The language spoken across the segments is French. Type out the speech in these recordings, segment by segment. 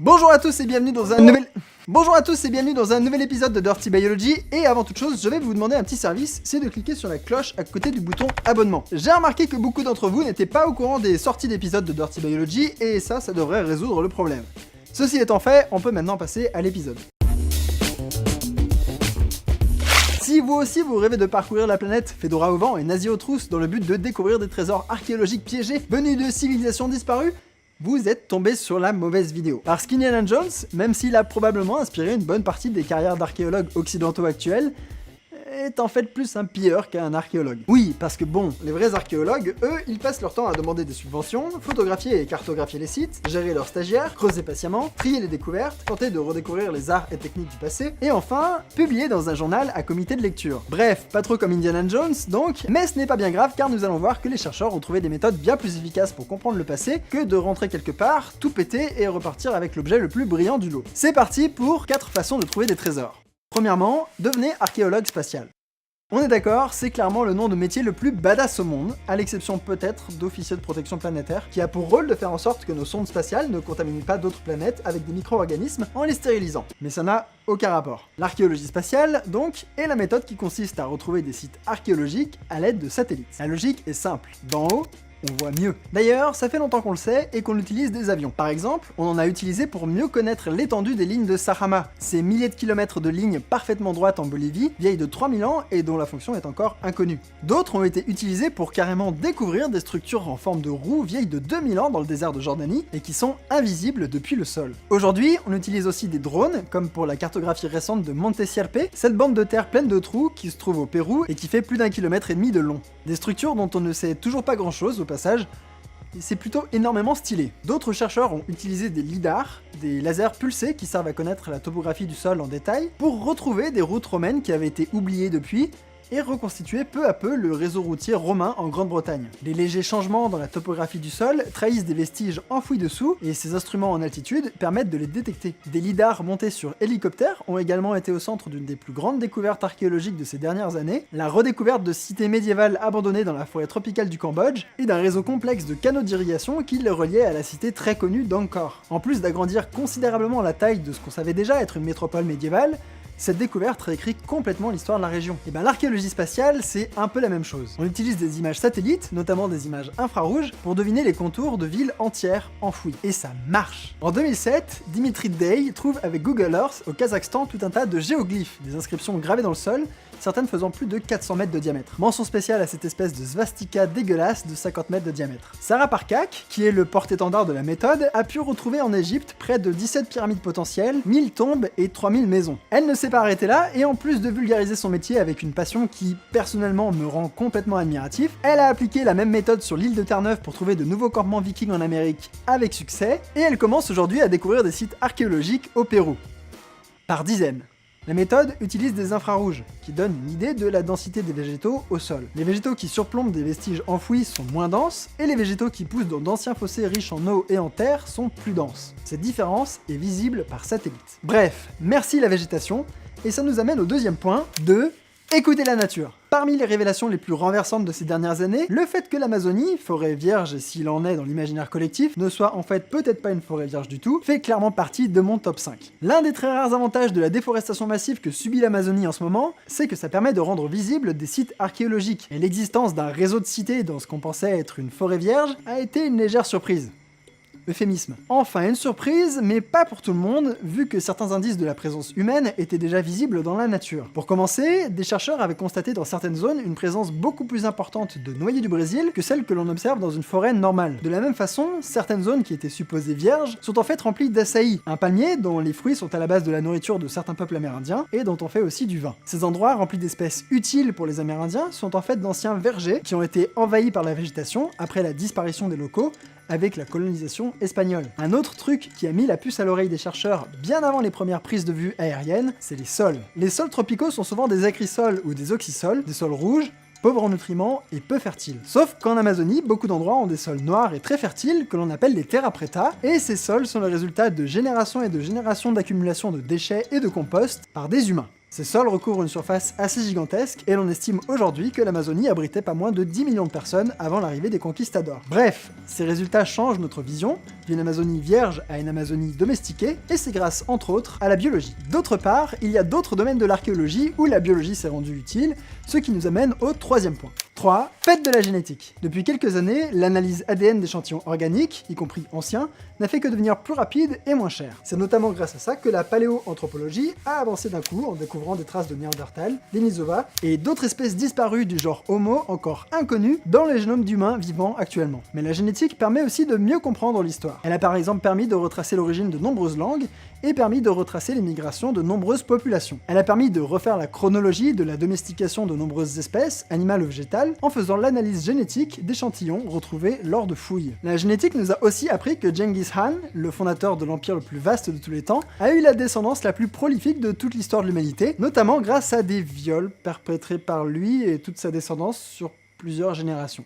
Bonjour à tous et bienvenue dans un nouvel épisode de Dirty Biology. Et avant toute chose, je vais vous demander un petit service, c'est de cliquer sur la cloche à côté du bouton abonnement. J'ai remarqué que beaucoup d'entre vous n'étaient pas au courant des sorties d'épisodes de Dirty Biology et ça devrait résoudre le problème. Ceci étant fait, on peut maintenant passer à l'épisode. Si vous aussi vous rêvez de parcourir la planète, Fedora au vent et nazi aux trousses dans le but de découvrir des trésors archéologiques piégés venus de civilisations disparues, vous êtes tombé sur la mauvaise vidéo. Parce qu'Indiana Jones, même s'il a probablement inspiré une bonne partie des carrières d'archéologues occidentaux actuels, est en fait plus un pilleur qu'un archéologue. Oui, parce que bon, les vrais archéologues, eux, ils passent leur temps à demander des subventions, photographier et cartographier les sites, gérer leurs stagiaires, creuser patiemment, trier les découvertes, tenter de redécouvrir les arts et techniques du passé, et enfin, publier dans un journal à comité de lecture. Bref, pas trop comme Indiana Jones, donc, mais ce n'est pas bien grave car nous allons voir que les chercheurs ont trouvé des méthodes bien plus efficaces pour comprendre le passé que de rentrer quelque part, tout péter et repartir avec l'objet le plus brillant du lot. C'est parti pour 4 façons de trouver des trésors. Premièrement, devenez archéologue spatial. On est d'accord, c'est clairement le nom de métier le plus badass au monde, à l'exception peut-être d'officier de protection planétaire, qui a pour rôle de faire en sorte que nos sondes spatiales ne contaminent pas d'autres planètes avec des micro-organismes en les stérilisant. Mais ça n'a aucun rapport. L'archéologie spatiale, donc, est la méthode qui consiste à retrouver des sites archéologiques à l'aide de satellites. La logique est simple, d'en haut, on voit mieux. D'ailleurs, ça fait longtemps qu'on le sait et qu'on utilise des avions. Par exemple, on en a utilisé pour mieux connaître l'étendue des lignes de Sajama, ces milliers de kilomètres de lignes parfaitement droites en Bolivie, vieilles de 3000 ans et dont la fonction est encore inconnue. D'autres ont été utilisés pour carrément découvrir des structures en forme de roue vieilles de 2000 ans dans le désert de Jordanie et qui sont invisibles depuis le sol. Aujourd'hui, on utilise aussi des drones, comme pour la cartographie récente de Monte Sierpe, cette bande de terre pleine de trous qui se trouve au Pérou et qui fait plus d'1,5 km de long. Des structures dont on ne sait toujours pas grand chose au passage, et c'est plutôt énormément stylé. D'autres chercheurs ont utilisé des lidars, des lasers pulsés qui servent à connaître la topographie du sol en détail, pour retrouver des routes romaines qui avaient été oubliées depuis, et reconstituer peu à peu le réseau routier romain en Grande-Bretagne. Les légers changements dans la topographie du sol trahissent des vestiges enfouis dessous, et ces instruments en altitude permettent de les détecter. Des lidars montés sur hélicoptères ont également été au centre d'une des plus grandes découvertes archéologiques de ces dernières années, la redécouverte de cités médiévales abandonnées dans la forêt tropicale du Cambodge, et d'un réseau complexe de canaux d'irrigation qui les reliait à la cité très connue d'Angkor. En plus d'agrandir considérablement la taille de ce qu'on savait déjà être une métropole médiévale, cette découverte réécrit complètement l'histoire de la région. Et ben l'archéologie spatiale, c'est un peu la même chose. On utilise des images satellites, notamment des images infrarouges, pour deviner les contours de villes entières enfouies. Et ça marche. En 2007, Dimitri Dey trouve avec Google Earth au Kazakhstan tout un tas de géoglyphes, des inscriptions gravées dans le sol, certaines faisant plus de 400 mètres de diamètre. Mention spéciale à cette espèce de svastika dégueulasse de 50 mètres de diamètre. Sarah Parcak, qui est le porte-étendard de la méthode, a pu retrouver en Égypte près de 17 pyramides potentielles, 1000 tombes et 3000 maisons. Elle ne s'est pas arrêtée là, et en plus de vulgariser son métier avec une passion qui, personnellement, me rend complètement admiratif, elle a appliqué la même méthode sur l'île de Terre-Neuve pour trouver de nouveaux campements vikings en Amérique avec succès, et elle commence aujourd'hui à découvrir des sites archéologiques au Pérou. Par dizaines. La méthode utilise des infrarouges, qui donnent une idée de la densité des végétaux au sol. Les végétaux qui surplombent des vestiges enfouis sont moins denses, et les végétaux qui poussent dans d'anciens fossés riches en eau et en terre sont plus denses. Cette différence est visible par satellite. Bref, merci la végétation, et ça nous amène au deuxième point de écouter la nature. Parmi les révélations les plus renversantes de ces dernières années, le fait que l'Amazonie, forêt vierge s'il en est dans l'imaginaire collectif, ne soit en fait peut-être pas une forêt vierge du tout, fait clairement partie de mon top 5. L'un des très rares avantages de la déforestation massive que subit l'Amazonie en ce moment, c'est que ça permet de rendre visibles des sites archéologiques, et l'existence d'un réseau de cités dans ce qu'on pensait être une forêt vierge a été une légère surprise. Euphémisme. Enfin, une surprise, mais pas pour tout le monde, vu que certains indices de la présence humaine étaient déjà visibles dans la nature. Pour commencer, des chercheurs avaient constaté dans certaines zones une présence beaucoup plus importante de noyers du Brésil que celle que l'on observe dans une forêt normale. De la même façon, certaines zones qui étaient supposées vierges sont en fait remplies d'açaï, un palmier dont les fruits sont à la base de la nourriture de certains peuples amérindiens et dont on fait aussi du vin. Ces endroits remplis d'espèces utiles pour les Amérindiens sont en fait d'anciens vergers qui ont été envahis par la végétation après la disparition des locaux avec la colonisation espagnole. Un autre truc qui a mis la puce à l'oreille des chercheurs bien avant les premières prises de vue aériennes, c'est les sols. Les sols tropicaux sont souvent des acrisols ou des oxysols, des sols rouges, pauvres en nutriments et peu fertiles. Sauf qu'en Amazonie, beaucoup d'endroits ont des sols noirs et très fertiles que l'on appelle les terra preta, et ces sols sont le résultat de générations et de générations d'accumulation de déchets et de compost par des humains. Ces sols recouvrent une surface assez gigantesque et l'on estime aujourd'hui que l'Amazonie abritait pas moins de 10 millions de personnes avant l'arrivée des conquistadors. Bref, ces résultats changent notre vision, d'une Amazonie vierge à une Amazonie domestiquée, et c'est grâce, entre autres, à la biologie. D'autre part, il y a d'autres domaines de l'archéologie où la biologie s'est rendue utile, ce qui nous amène au troisième point. 3. Faites de la génétique. Depuis quelques années, l'analyse ADN d'échantillons organiques, y compris anciens, n'a fait que devenir plus rapide et moins cher. C'est notamment grâce à ça que la paléoanthropologie a avancé d'un coup en découvrant des traces de Néandertal, Denisova et d'autres espèces disparues du genre Homo encore inconnues dans les génomes d'humains vivants actuellement. Mais la génétique permet aussi de mieux comprendre l'histoire. Elle a par exemple permis de retracer l'origine de nombreuses langues et permis de retracer les migrations de nombreuses populations. Elle a permis de refaire la chronologie de la domestication de nombreuses espèces, animales ou végétales, en faisant l'analyse génétique d'échantillons retrouvés lors de fouilles. La génétique nous a aussi appris que Genghis Khan, le fondateur de l'empire le plus vaste de tous les temps, a eu la descendance la plus prolifique de toute l'histoire de l'humanité, notamment grâce à des viols perpétrés par lui et toute sa descendance sur plusieurs générations.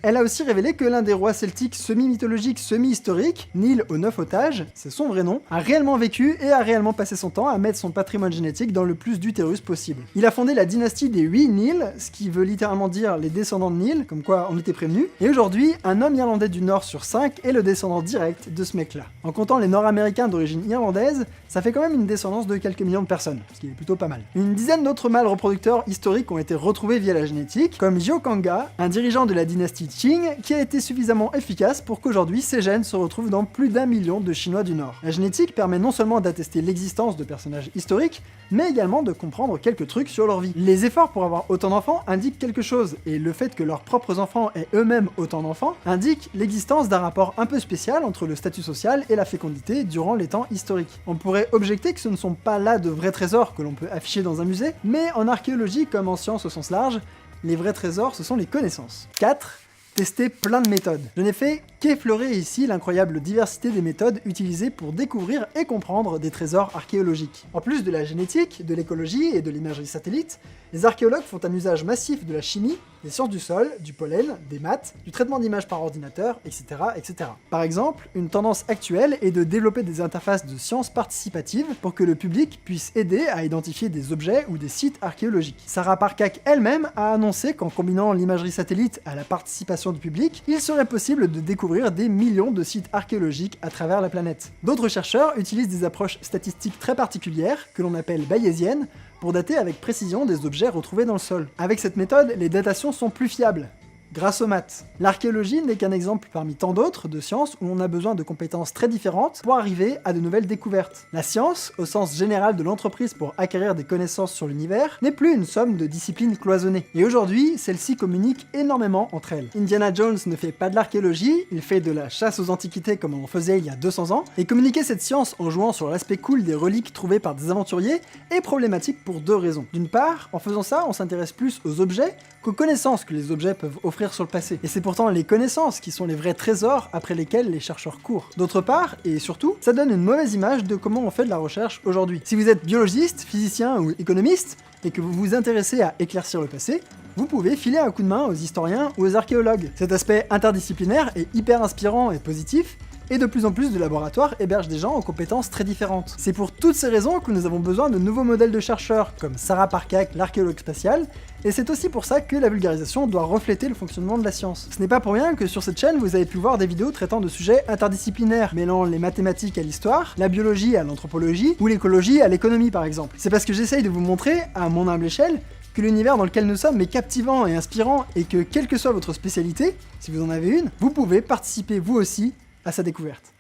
Elle a aussi révélé que l'un des rois celtiques semi-mythologiques, semi-historiques, Niall aux 9 otages, c'est son vrai nom, a réellement vécu et a réellement passé son temps à mettre son patrimoine génétique dans le plus d'utérus possible. Il a fondé la dynastie des 8 Niall, ce qui veut littéralement dire les descendants de Niall, comme quoi on était prévenus, et aujourd'hui, un homme irlandais du Nord sur 5 est le descendant direct de ce mec-là. En comptant les Nord-Américains d'origine irlandaise, ça fait quand même une descendance de quelques millions de personnes, ce qui est plutôt pas mal. Une dizaine d'autres mâles reproducteurs historiques ont été retrouvés via la génétique, comme Jiokanga, un dirigeant de la dynastie Qing, qui a été suffisamment efficace pour qu'aujourd'hui ces gènes se retrouvent dans plus d'1 million de Chinois du Nord. La génétique permet non seulement d'attester l'existence de personnages historiques, mais également de comprendre quelques trucs sur leur vie. Les efforts pour avoir autant d'enfants indiquent quelque chose, et le fait que leurs propres enfants aient eux-mêmes autant d'enfants indique l'existence d'un rapport un peu spécial entre le statut social et la fécondité durant les temps historiques. On pourrait objecter que ce ne sont pas là de vrais trésors que l'on peut afficher dans un musée, mais en archéologie comme en sciences au sens large, les vrais trésors ce sont les connaissances. 4. Tester plein de méthodes. Je n'ai fait qu'effleurer ici l'incroyable diversité des méthodes utilisées pour découvrir et comprendre des trésors archéologiques. En plus de la génétique, de l'écologie et de l'imagerie satellite, les archéologues font un usage massif de la chimie, des sciences du sol, du pollen, des maths, du traitement d'images par ordinateur, etc., etc. Par exemple, une tendance actuelle est de développer des interfaces de sciences participatives pour que le public puisse aider à identifier des objets ou des sites archéologiques. Sarah Parcak elle-même a annoncé qu'en combinant l'imagerie satellite à la participation du public, il serait possible de découvrir des millions de sites archéologiques à travers la planète. D'autres chercheurs utilisent des approches statistiques très particulières, que l'on appelle bayésiennes, pour dater avec précision des objets retrouvés dans le sol. Avec cette méthode, les datations sont plus fiables, grâce aux maths. L'archéologie n'est qu'un exemple parmi tant d'autres de sciences où on a besoin de compétences très différentes pour arriver à de nouvelles découvertes. La science, au sens général de l'entreprise pour acquérir des connaissances sur l'univers, n'est plus une somme de disciplines cloisonnées. Et aujourd'hui, celles-ci communiquent énormément entre elles. Indiana Jones ne fait pas de l'archéologie, il fait de la chasse aux antiquités comme on faisait il y a 200 ans, et communiquer cette science en jouant sur l'aspect cool des reliques trouvées par des aventuriers est problématique pour deux raisons. D'une part, en faisant ça, on s'intéresse plus aux objets qu'aux connaissances que les objets peuvent offrir sur le passé. Et c'est pourtant les connaissances qui sont les vrais trésors après lesquels les chercheurs courent. D'autre part, et surtout, ça donne une mauvaise image de comment on fait de la recherche aujourd'hui. Si vous êtes biologiste, physicien ou économiste, et que vous vous intéressez à éclaircir le passé, vous pouvez filer un coup de main aux historiens ou aux archéologues. Cet aspect interdisciplinaire est hyper inspirant et positif, et de plus en plus de laboratoires hébergent des gens aux compétences très différentes. C'est pour toutes ces raisons que nous avons besoin de nouveaux modèles de chercheurs, comme Sarah Parcak, l'archéologue spatial, et c'est aussi pour ça que la vulgarisation doit refléter le fonctionnement de la science. Ce n'est pas pour rien que sur cette chaîne vous avez pu voir des vidéos traitant de sujets interdisciplinaires, mêlant les mathématiques à l'histoire, la biologie à l'anthropologie, ou l'écologie à l'économie par exemple. C'est parce que j'essaye de vous montrer, à mon humble échelle, que l'univers dans lequel nous sommes est captivant et inspirant, et que quelle que soit votre spécialité, si vous en avez une, vous pouvez participer vous aussi à sa découverte.